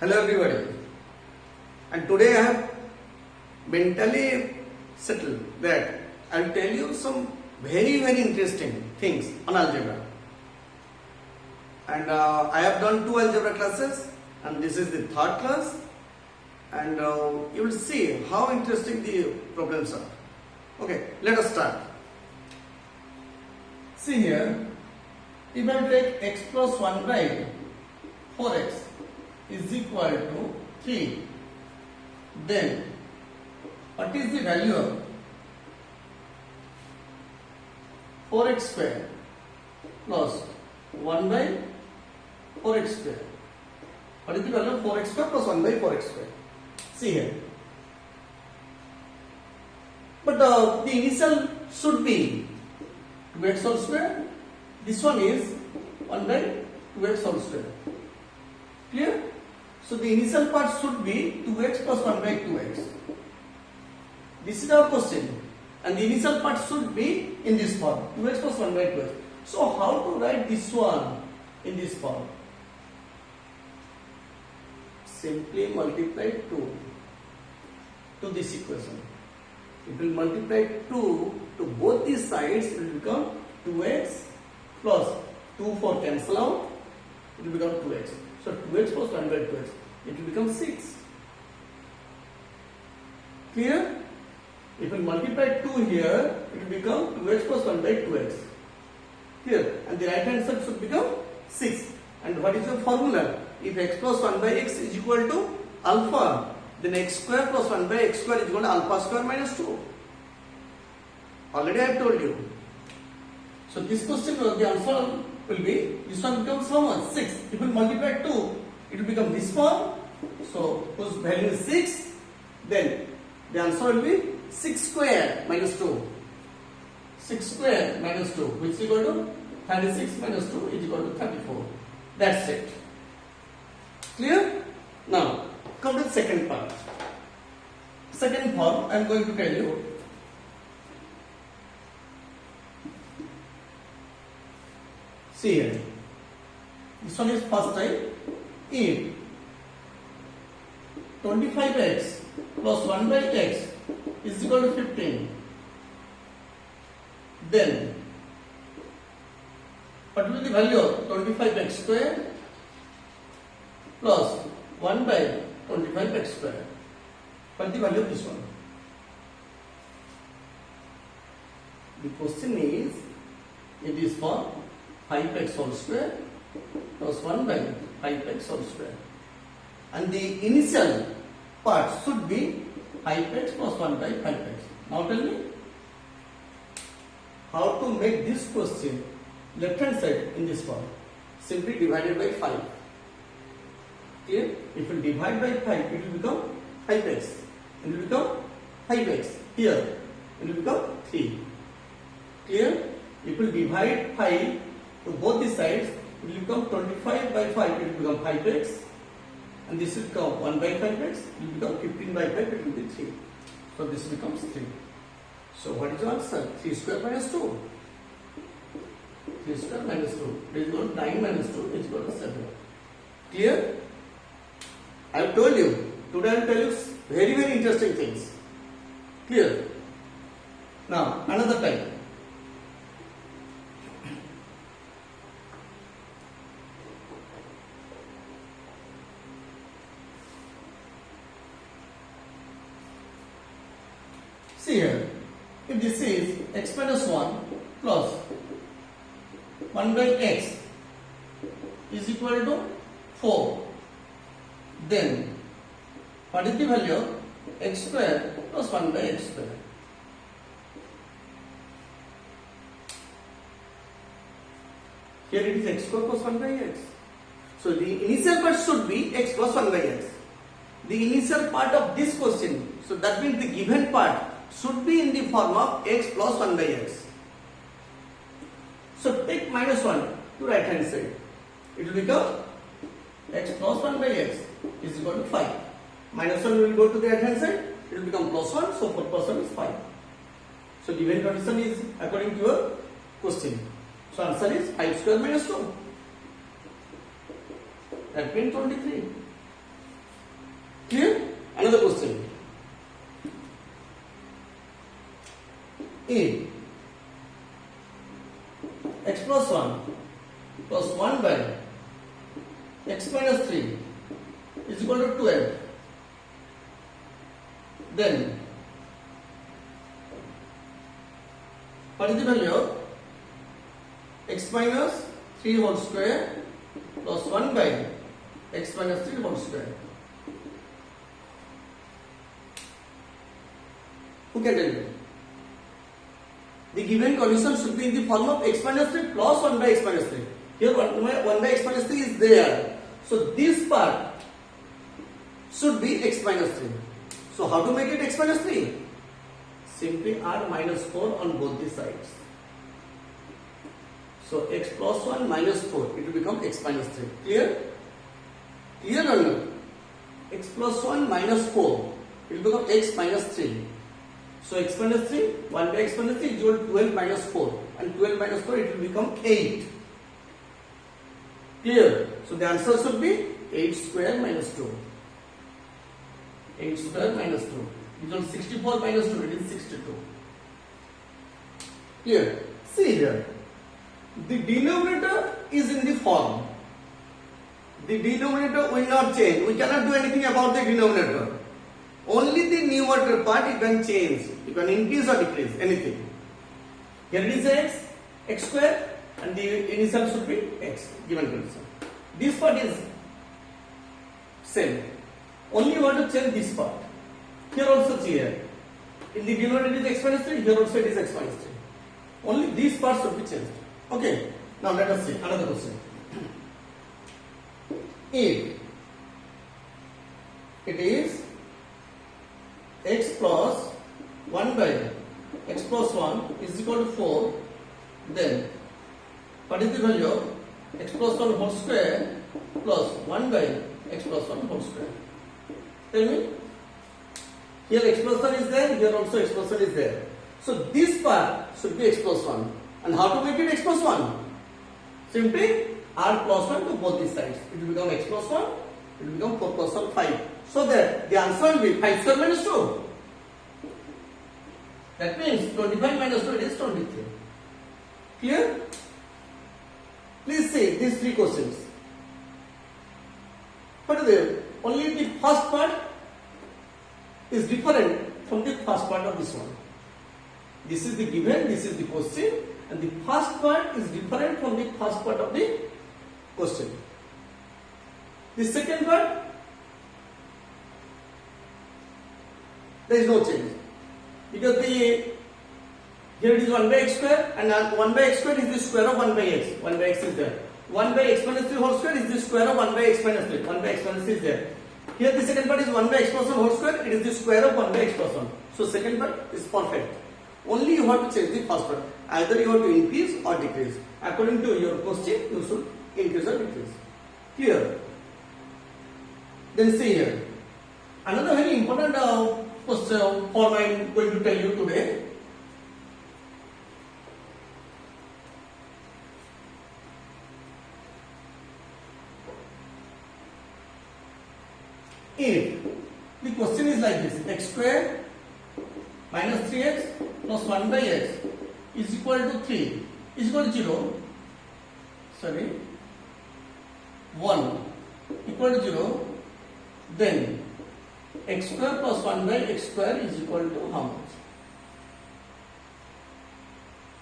Hello everybody, and today I have mentally settled that I will tell you some very interesting things on algebra. And I have done 2 algebra classes and this is the 3rd class, and you will see how interesting the problems are. Okay, let us start. See here, if I take x plus 1 by 4x is equal to 3, then what is the value of 4x square plus 1 by 4x square? What is the value of 4x square plus 1 by 4x square? See here. But the initial should be 2x whole square. This one is 1 by 2x whole square. Clear? So the initial part should be 2x plus 1 by 2x. This is our question. And the initial part should be in this form, 2x plus 1 by 2x. So how to write this one in this form? Simply multiply 2 to this equation. It will multiply 2 to both these sides, it will become 2x plus 2 4 cancel out, it will become 2x. So 2x plus 1 by 2x, it will become 6. Clear? If we multiply 2 here, it will become 2x plus 1 by 2x. Here, and the right hand side should become 6. And what is the formula? If x plus 1 by x is equal to alpha, then x square plus 1 by x square is equal to alpha square minus 2. Already I have told you. So this question, the answer will be, this one becomes how much? 6. If we multiply 2, it will become this form. So whose value is 6, then the answer will be 6 square minus 2. 6 square minus 2, which is equal to 36 minus 2 is equal to 34. That's it. Clear? Now, come to the second part. Second part, I am going to tell you. See here. This one is first type. If 25x plus 1 by x is equal to 15, then what will be the value of 25x square plus 1 by 25x square? What is the value of this one? The question is, it is for 5x whole square plus 1 by 5x whole square, and the initial part should be 5x plus 1 by 5x. Now tell me how to make this question left hand side in this form. Simply divided by 5. Clear? If you divide by 5, it will become 5x. It will become 5x. Here, it will become 3. Clear? If you divide 5 to both the sides, it will become 25 by 5, it will become 5x. And this will become 1 by 5x, it will become 15 by 5, it will be 3. So this becomes 3. So what is the answer? 3 square minus 2. 3 square minus 2. It is equal to 9 minus 2 is equal to 7. Clear? I have told you. Today I will tell you very interesting things. Clear? Now another type. See here, if this is x minus 1 plus 1 by x is equal to 4, then what is the value of x square plus 1 by x square? Here it is x square plus 1 by x. So the initial part should be x plus 1 by x. The initial part of this question, so that means the given part should be in the form of x plus 1 by x. So take minus 1 to right hand side. It will become x plus 1 by x is equal to 5. Minus 1 will go to the right hand side. It will become plus 1. So 4 plus 1 is 5. So given condition is according to your question. So answer is 5 square minus 2. That means 23. Another question. If x plus 1 plus 1 by x minus 3 is equal to 12, then what is the value of x minus 3 whole square plus 1 by x minus 3 whole square? Who can tell me? The given condition should be in the form of x minus 3 plus 1 by x minus 3. Here 1 by x minus 3 is there. So this part should be x minus 3. So how to make it x minus 3? Simply add minus 4 on both the sides. So x plus 1 minus 4, it will become x minus 3. Clear? Clear or not? X plus 1 minus 4, it will become x minus 3. So x minus 3, 1 by x minus 3 is equal to 12 minus 4. And 12 minus 4, it will become 8. Clear? So the answer should be 8 square minus 2. 8 square minus 2. It is on 64 minus 2, it is 62. Clear? See here. The denominator is in the form. The denominator will not change. We cannot do anything about the denominator. Only the numerator part you can change. You can increase or decrease anything. Here it is x square, and the initial should be x, given condition. This part is same. Only you want to change this part. Here also here. In the denominator it is x minus 3, here also it is x minus 3. Only these parts should be changed. Okay. Now let us see another question. If it is x plus 1 by x plus 1 is equal to 4, then what is the value of x plus 1 whole square plus 1 by x plus 1 whole square? Tell me. Here x plus 1 is there, here also x plus 1 is there. So this part should be x plus 1. And how to make it x plus 1? Simply add plus 1 to both these sides. It will become x plus 1, it will become 4 plus 1, 5. So that the answer will be 5 square minus 2. That means 25 minus 2, it is 23. Clear? Please see these three questions. What is there? Only the first part is different from the first part of this one. This is the given, this is the question, and the first part is different from the first part of the question. The second part, there is no change, because here it is 1 by x square, and 1 by x square is the square of 1 by x. 1 by x is there. 1 by x minus 3 whole square is the square of 1 by x minus 3. 1 by x minus 3 is there. Here the second part is 1 by x plus 1 whole square, it is the square of 1 by x plus 1. So second part is perfect. Only you have to change the first part. Either you have to increase or decrease. According to your question, you should increase or decrease. Clear? Then see here. Another very important question form I am going to tell you today. If the question is like this, x square minus 3x plus 1 by x is equal to 3 is equal to 0, sorry, 1 equal to 0, then x square plus 1 by x square is equal to how much?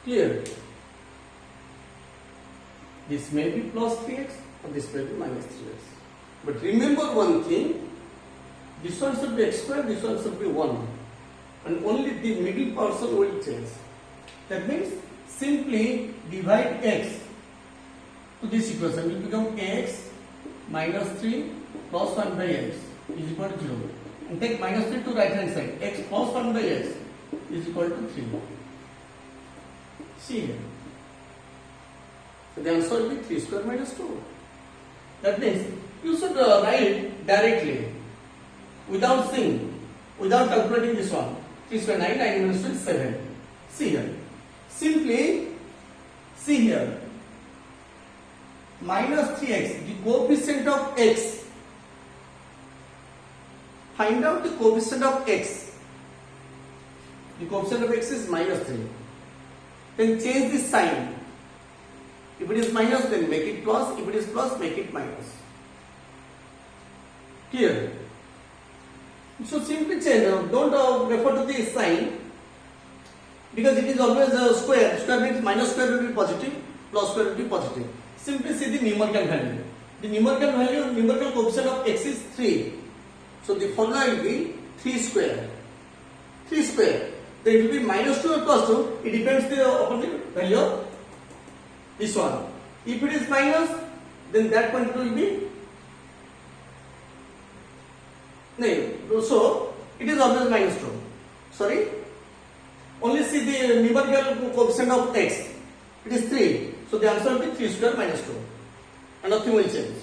Clear? This may be plus 3x or this may be minus 3x. But remember one thing, this one should be x square, this one should be 1. And only the middle portion will change. That means simply divide x to this equation. It will become x minus 3 plus 1 by x is equal to 0. And take minus 3 to right hand side. X plus 1 by x is equal to 3. See here. So the answer will be 3 square minus 2. That means you should write directly without seeing, without calculating this one. 3 square 9, 9 minus 2 is 7. See here. Simply see here. Minus 3x, the coefficient of x find out the coefficient of x. The coefficient of x is minus 3. Then change the sign. If it is minus, then make it plus. If it is plus, make it minus. Clear? So simply change. Don't refer to the sign, because it is always a square. Square means minus square will be positive, plus square will be positive. Simply see the numerical value. The numerical coefficient of x is 3. So the formula will be 3 square. 3 square. Then it will be minus 2 or plus 2. It depends upon the value of this one. If it is minus, then that quantity will be no. So it is always minus 2. Sorry. Only see the numerical coefficient of x. It is 3. So the answer will be 3 square minus 2. And nothing will change.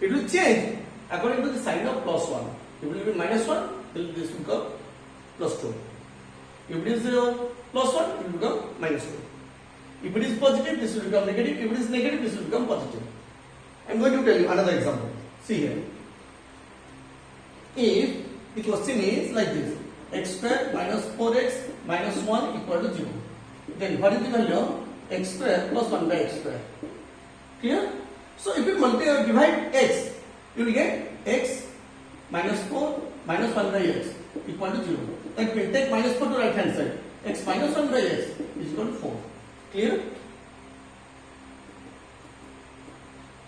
It will change according to the sign of plus 1. If it will be minus 1, then this will become plus 2. If it is plus 1, it will become minus 2. If it is positive, this will become negative. If it is negative, this will become positive. I am going to tell you another example. See here. If the question is like this, x square minus 4x minus 1 equal to 0. Then what is the value of x square plus 1 by x square? Clear? So if you divide x, you will get x minus 4 minus 1 by x equal to 0. That means take minus 4 to right hand side. X minus 1 by x is equal to 4. Clear?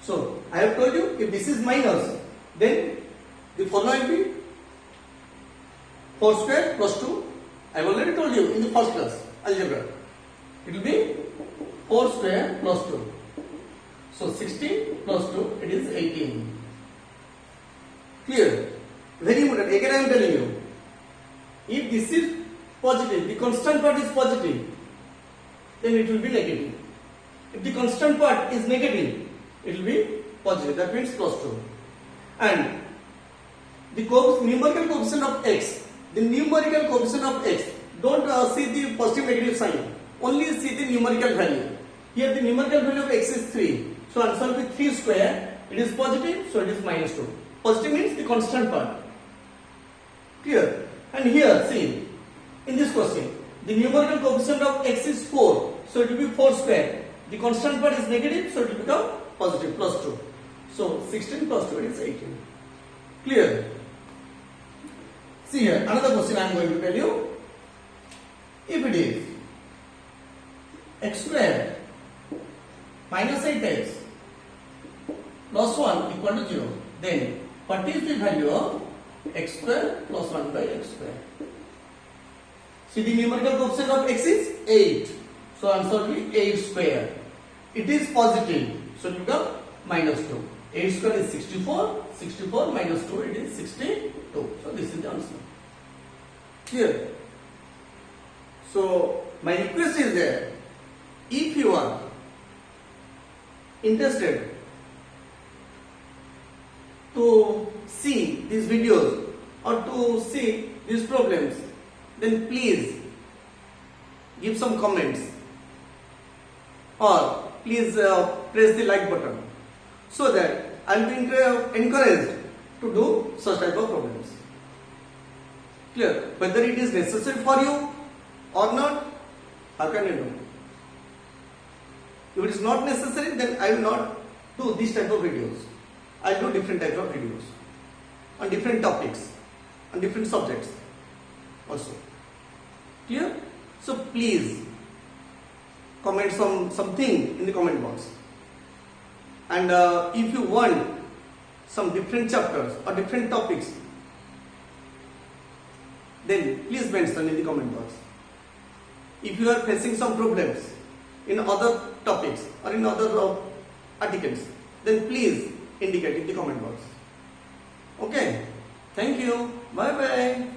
So I have told you, if this is minus, then the formula will be 4 square plus 2. I have already told you in the first class, algebra. It will be 4 square plus 2. So 16 plus 2, it is 18. Clear? Very important. Again I am telling you, if this is positive, the constant part is positive, then it will be negative. If the constant part is negative, it will be positive. That means plus 2. And the numerical coefficient of x, don't see the positive negative sign, only see the numerical value. Here the numerical value of x is 3. So answer will be 3 square. It is positive, so it is minus 2. Positive means the constant part. Clear? And here, see, in this question, the numerical coefficient of x is 4. So it will be 4 square. The constant part is negative, so it will become positive, plus 2. So 16 plus 2, it is 18. Clear? See here, another question I am going to tell you. If it is x square minus 8x plus 1 equal to 0, then what is the value of x square plus 1 by x square? See, the numerical coefficient of x is 8. So answer will be 8 square. It is positive, so it will become minus 2. 8 square is 64. 64 minus 2, it is 62. So this is the answer. Clear? So my request is that if you are interested to see these videos or to see these problems, then please give some comments or please press the like button, so that I will be encouraged to do such type of problems. Clear? Whether it is necessary for you or not, how can you know? If it is not necessary, then I will not do this type of videos. I will do different types of videos on different topics, on different subjects also. Clear? So please comment something in the comment box. And if you want some different chapters or different topics, then please mention in the comment box. If you are facing some problems in other topics or in other articles, then please indicate in the comment box. Okay, thank you. Bye bye.